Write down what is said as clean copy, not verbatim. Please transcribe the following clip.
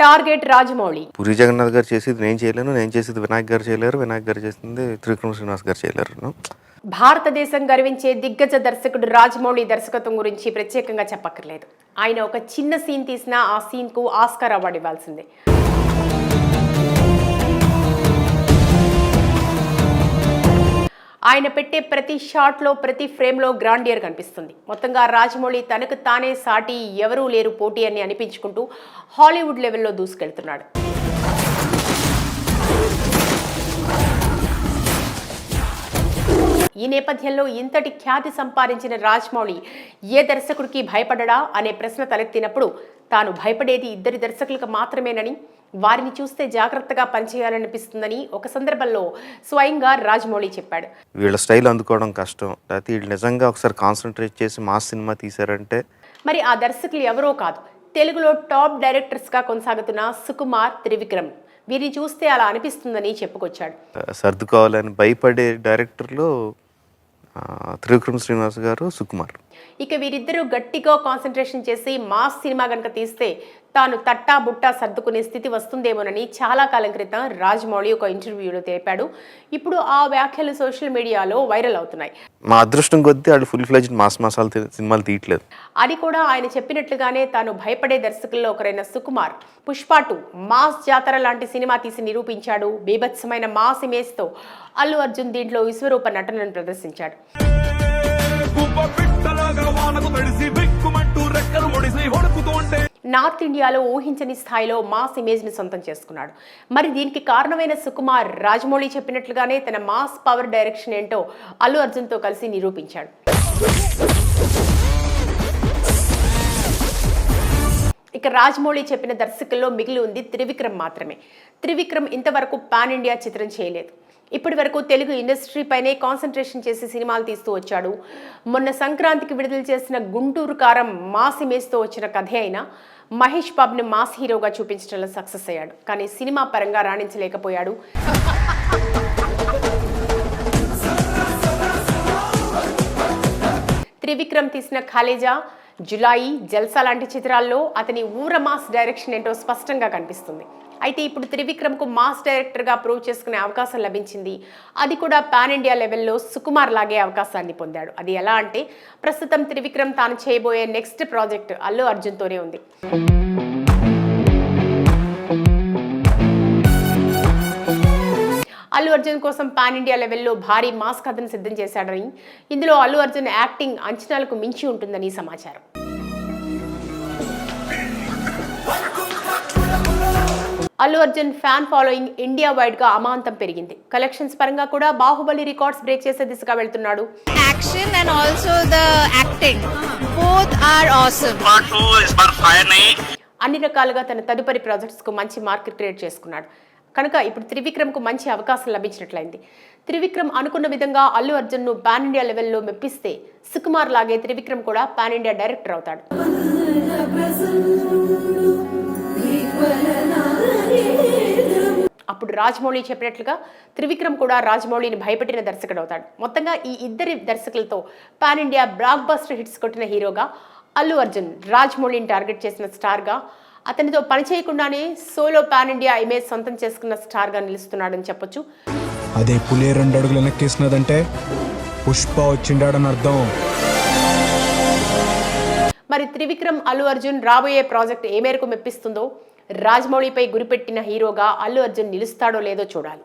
Target Rajamouli. Puri Jagannadh గారు చేసేది నేను చేయలేను, నేను చేసేది వినాయక్ గారు చేయలేరు, వినాయక్ గారు చేసింది త్రివిక్రమ్ శ్రీనివాస్ గారు చేయలేరు. భారతదేశం గర్వించే దిగ్గజ దర్శకుడు రాజమౌళి దర్శకత్వం గురించి ప్రత్యేకంగా చెప్పక్కర్లేదు. ఆయన ఒక చిన్న సీన్ తీసినా ఆ సీన్కు ఆస్కార్ అవార్డు ఇవ్వాల్సిందే. ఆయన పెట్టే ప్రతి షాట్లో, ప్రతి ఫ్రేమ్లో గ్రాండియర్ కనిపిస్తుంది. మొత్తంగా రాజమౌళి తనకు తానే సాటి, ఎవరూ లేరు పోటీ అని అనిపించుకుంటూ హాలీవుడ్ లెవెల్లో దూసుకెళ్తున్నాడు. ఈ నేపథ్యంలో ఇంతటి ఖ్యాతి సంపాదించిన రాజమౌళి ఏ దర్శకుడికి భయపడడా అనే ప్రశ్న తలెత్తినప్పుడు తాను భయపడేది ఇద్దరి దర్శకులకు మాత్రమేనని, వారిని చూస్తే జాగ్రత్తగా పనిచేయాలనిపిస్తుందని ఒక సందర్భంలో స్వయంగా రాజమౌళి చెప్పాడు. వీళ్ళ స్టైల్ అందుకోవడం కష్టం, లేకపోతే వీళ్ళు నిజంగా ఒకసారి కాన్సన్ట్రేట్ చేసి మాస్ సినిమా తీశారంటే. మరి ఆ దర్శకులు ఎవరో కాదు, తెలుగులో టాప్ డైరెక్టర్స్గా కొనసాగుతున్న సుకుమార్, త్రివిక్రమ్. వీరిని చూస్తే అలా అనిపిస్తుందని చెప్పుకొచ్చాడు. సర్దుకోవాలని భయపడే డైరెక్టర్లు త్రివిక్రమ్ శ్రీనివాస్ గారు, సుకుమార్. ఇక వీరిద్దరూ గట్టిగా కాన్సన్ట్రేషన్ చేసి మాస్ సినిమా కనుక తీస్తే తాను తట్టా బుట్టా సర్దుకునే స్థితి వస్తుందేమోనని చాలా కాలం క్రితం రాజమౌళి ఒక ఇంటర్వ్యూలో తెలిపాడు. ఇప్పుడు ఆ వ్యాఖ్యలు సోషల్ మీడియాలో వైరల్ అవుతున్నాయి. మా అదృష్టం కొద్దీ వాళ్ళు ఫుల్ ఫ్లెడ్జ్డ్ మాసాలు సినిమాలు తీయట్లేదు. అది కూడా ఆయన చెప్పినట్లుగానే తాను భయపడే దర్శకుల్లో ఒకరైన సుకుమార్ పుష్ప 2 మాస్ జాతర లాంటి సినిమా తీసి నిరూపించాడు. బీభత్సమైన మాస్ ఇమేజ్తో అల్లు అర్జున్ దీంట్లో విశ్వరూప నటనను ప్రదర్శించాడు. నార్త్ ఇండియాలో ఊహించని స్థాయిలో మాస్ ఇమేజ్ ని సొంతం చేసుకున్నాడు. మరి దీనికి కారణమైన సుకుమార్ రాజమౌళి చెప్పినట్లుగానే తన మాస్ పవర్ డైరెక్షన్ ఏంటో అల్లు అర్జున్ తో కలిసి నిరూపించాడు. ఇక రాజమౌళి చెప్పిన దర్శకుల్లో మిగిలి ఉంది త్రివిక్రమ్ మాత్రమే. త్రివిక్రమ్ ఇంతవరకు పాన్ ఇండియా చిత్రం చేయలేదు. ఇప్పటి వరకు తెలుగు ఇండస్ట్రీ పైనే కాన్సన్ట్రేషన్ చేసి సినిమాలు తీస్తూ వచ్చాడు. మొన్న సంక్రాంతికి విడుదల చేసిన గుంటూరు కారం మాస్ ఇమేజ్తో వచ్చిన కథే అయినా మహేష్ బాబుని మాస్ హీరోగా చూపించడంలో సక్సెస్ అయ్యాడు. కానీ సినిమా పరంగా రాణించలేకపోయాడు. త్రివిక్రమ్ తీసిన ఖాళీజా, జులాయి, జల్సా లాంటి చిత్రాల్లో అతని ఊర మాస్ డైరెక్షన్ ఏంటో స్పష్టంగా కనిపిస్తుంది. అయితే ఇప్పుడు త్రివిక్రమ్కు మాస్ డైరెక్టర్గా ప్రూవ్ చేసుకునే అవకాశం లభించింది. అది కూడా పాన్ ఇండియా లెవెల్లో సుకుమార్ లాగే అవకాశాన్ని పొందాడు. అది ఎలా అంటే, ప్రస్తుతం త్రివిక్రమ్ తాను చేయబోయే నెక్స్ట్ ప్రాజెక్ట్ అల్లు అర్జున్తోనే ఉంది. అల్లు అర్జున్ కోసం పాన్ ఇండియా లెవెల్లో భారీ మాస్ కథను సిద్ధం చేశాడని, ఇందులో అల్లు అర్జున్ యాక్టింగ్ అంచనాలకు మించి ఉంటుందని సమాచారం. Allu Arjun fan following India wide గా అమాంతం పెరిగింది. కలెక్షన్స్ పరంగా కూడా బాహుబలి రికార్డ్స్ బ్రేక్ చేసే దిశగా వెళ్తున్నాడు. Action and also the acting both are awesome. అన్ని రకాలుగా తన తదుపరి ప్రాజెక్ట్స్ కు మంచి మార్కెట్ క్రియేట్ చేసుకున్నాడు. కనుక ఇప్పుడు త్రివిక్రమ్ కు మంచి అవకాశం లభించినట్లయింది. త్రివిక్రమ్ అనుకున్న విధంగా అల్లు అర్జున్ ను పాన్ ఇండియా లెవెల్లో మెప్పిస్తే సుకుమార్ లాగే త్రివిక్రమ్ కూడా పాన్ ఇండియా డైరెక్టర్ అవుతాడు. అప్పుడు రాజమౌళి చెప్పినట్లుగా త్రివిక్రమ్ కూడా రాజమౌళిని భయపెట్టిన దర్శకుడు అవుతాడు. మొత్తంగా ఈ ఇద్దరి దర్శకులతో pan India blockbuster hits కొట్టిన హీరోగా అల్లు అర్జున్ రాజమౌళిని టార్గెట్ చేసిన స్టార్గా, అతనితో పనిచేయకుండానే సోలో పాన్ ఇండియా ఇమేజ్ సొంతం చేసుకున్న స్టార్గా నిలుస్తున్నాడని చెప్పొచ్చు. అదే పులే 2 అడుగులు వెనక్కేసినదంటే పుష్ప వచ్చిండాడని అర్థం. మరి త్రివిక్రమ్, అల్లు అర్జున్ రాబోయే ప్రాజెక్ట్ ఏ మేరకు మెప్పిస్తుందో, రాజమౌళిపై గురిపెట్టిన హీరోగా అల్లు అర్జున్ నిలుస్తాడో లేదో చూడాలి.